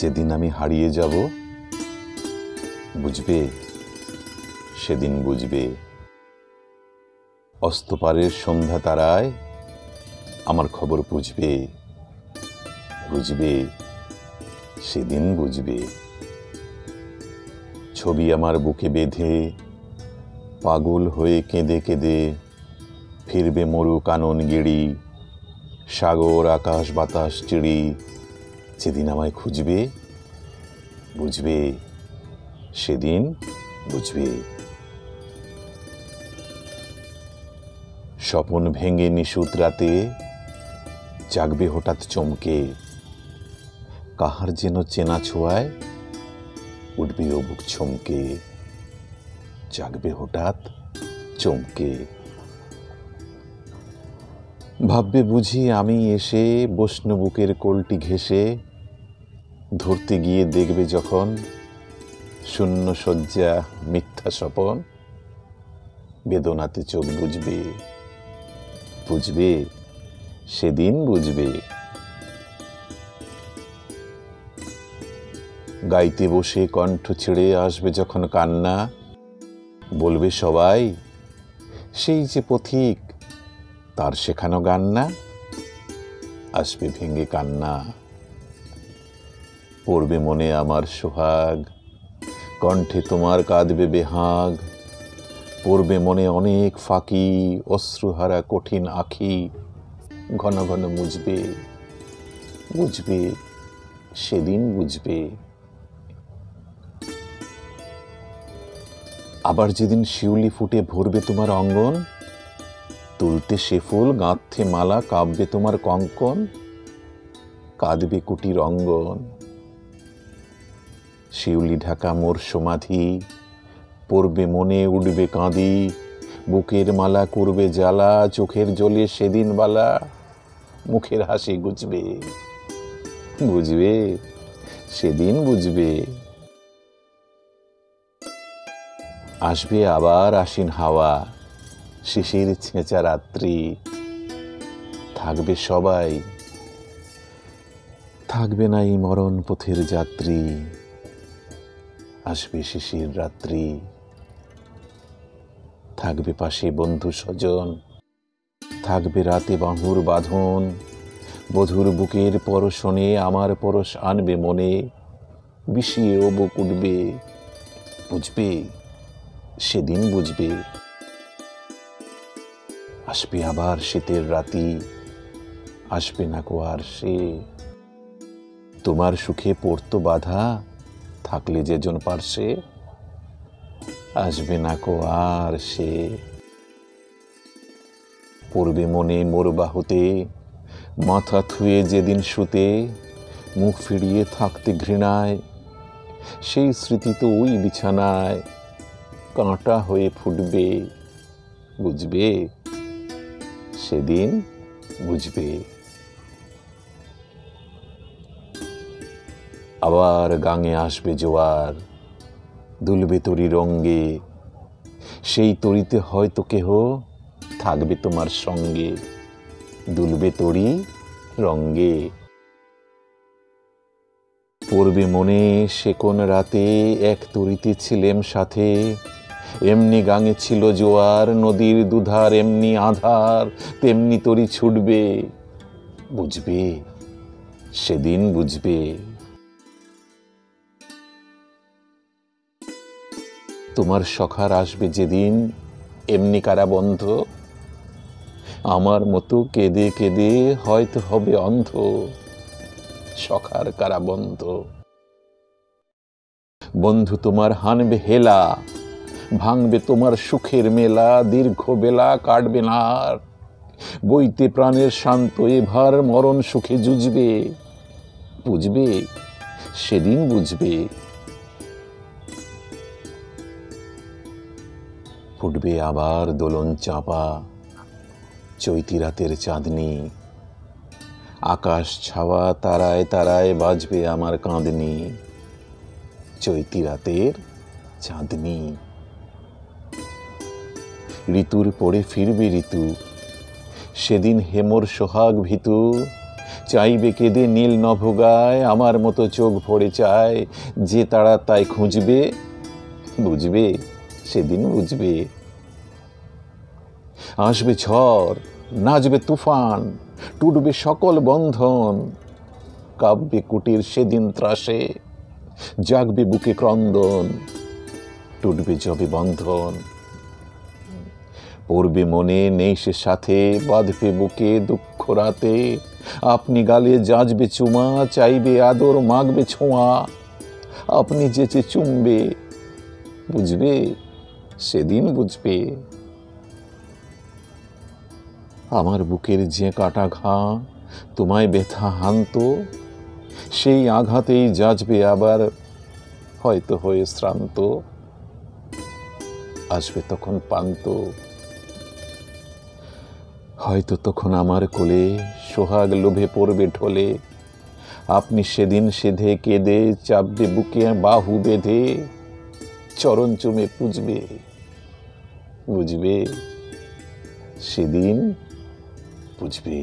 যেদিন আমি হারিয়ে যাব, বুঝবে, সেদিন বুঝবে। অস্তপারের সন্ধ্যা তারায় আমার খবর বুঝবে, বুঝবে, সেদিন বুঝবে। ছবি আমার বুকে বেঁধে পাগল হয়ে কেঁদে কেঁদে ফিরবে মরু কানন গেড়ি, সাগর আকাশ বাতাস চিড়ি। যেদিন আমায় খুঁজবে, বুঝবে, সেদিন বুঝবে। স্বপন ভেঙে নিশুত রাতে জাগবে হঠাৎ চমকে, কাহার যেন চেনা ছোঁয়ায় উঠবে ও বুক ছমকে। জাগবে হঠাৎ চমকে, ভাববে বুঝি আমি এসে বসনু বুকের কোলটি ঘেঁষে। ধরতে গিয়ে দেখবে যখন শূন্য শয্যা মিথ্যা স্বপন, বেদনাতে চোখ বুঝবে, বুঝবে, সেদিন বুঝবে। গাইতে বসে কণ্ঠ ছেড়ে আসবে যখন কান্না, বলবে সবাই সেই যে পথিক, তার শেখানো গান না। আসবে ভেঙে কান্না, পড়বে মনে আমার সোহাগ, কণ্ঠে তোমার কাঁদবে বেহাগ। পড়বে মনে অনেক ফাঁকি, অশ্রুহারা কঠিন আঁখি। ঘন ঘন মুছবে, বুঝবে, সেদিন বুঝবে। আবার যেদিন শিউলি ফুটে ভরবে তোমার অঙ্গন, তুলতে সে ফুল গাঁথতে মালা কাঁপবে তোমার কঙ্কন। কাঁদবে কুটির অঙ্গন, শিউলি ঢাকা মোর সমাধি। পড়বে মনে উঠবে কাঁদি, বুকের মালা করবে জ্বালা। চোখের জলে সেদিন বালা, মুখের হাসি গুজবে, বুঝবে, সেদিন বুঝবে। আসবে আবার আশ্বিন হাওয়া, শিশির ছেঁচা রাত্রি। থাকবে সবাই, থাকবে না এই মরণ পথের যাত্রী। আসবে শিশির রাত্রি, থাকবে পাশে বন্ধু স্বজন। থাকবে রাতে বাহুর বাঁধন, বধুর বুকের পরশনে আমার পরশ আনবে মনে। বিষিয়ে ও বুক উঠবে, বুঝবে, সেদিন বুঝবে। আসবে আবার শীতের রাতি, আসবে না কো আর সে। তোমার সুখে পড়তো বাধা, থাকলে যেজন পারছে। আসবে না কো আর সে। পড়বে মনে মোর বাহুতে, মাথা থুয়ে যেদিন শুতে। মুখ ফিরিয়ে থাকতে ঘৃণায়, সেই স্মৃতি তো ওই বিছানায়। কাঁটা হয়ে ফুটবে, বুঝবে, সেদিন বুঝবে। আবার গাঙে আসবে জোয়ার, দুলবে তরি রঙ্গে। সেই তরিতে হয়তো কেহ থাকবে তোমার সঙ্গে। দুলবে তরি রঙ্গে, পড়বে মনে সে কোন রাতে এক তরিতে ছিলেম সাথে। এমনি গাঙে ছিল জোয়ার, নদীর দুধার এমনি আধার। তেমনি তরি ছুটবে, বুঝবে, সেদিন বুঝবে। তোমার সখার আসবে যেদিন এমনি কারাবন্ধ। আমার মতো কেঁদে কেঁদে হয়তো হবে অন্ধ, সখার কারাবন্ধ। বন্ধু তোমার হানবে হেলা, ভাঙবে তোমার সুখের মেলা। দীর্ঘ বেলা কাটবে না আর, বইতে প্রাণের শান্ত এভার। মরণ সুখে জুঝবে, বুঝবে, সেদিন বুঝবে। ফুটবে আবার দোলন চাপা, চৈতি রাতের চাঁদনি। আকাশ ছাওয়া তারায় তারায় বাজবে আমার কাঁদনি। চৈতি রাতের চাঁদনি। ঋতুর পরে ফিরবে ঋতু, সেদিন হেমর সোহাগ ভীতু। চাইবে কেঁদে নীল নভোগায়, আমার মতো চোখ ভরে চায়, যে তারা তাই খুঁজবে, বুঝবে, সেদিন বুঝবে। আসবে ঝড়, নাচবে তুফান, টুটবে সকল বন্ধন, কাঁপবে কুটির সেদিন ত্রাসে, জাগবে বুকে ক্রন্দন, টুটবে যবে বন্ধন। পড়বে মনে নেই সে সাথে, বাঁধবে বুকে দুঃখ রাতে, আপনি গালে যাচবে চুমা, চাইবে আদর, মাগবে ছোঁয়া, আপনি যেচে চুমবে, বুঝবে, সেদিন বুঝবে। আমার বুকের যে কাটা ঘা তোমায় ব্যথা হানত, সেই আঘাতেই যাচবে আবার, হয়তো হয়ে শ্রান্ত, আসবে তখন পান্ত। হয়তো তখন আমার কোলে সোহাগ লোভে পড়বে ঢলে, আপনি সেদিন সেধে কেঁদে চাপবে বুকে বাহু বেঁধে, চরণ চুমে পুজবে, বুঝবে, সেদিন বুঝবে।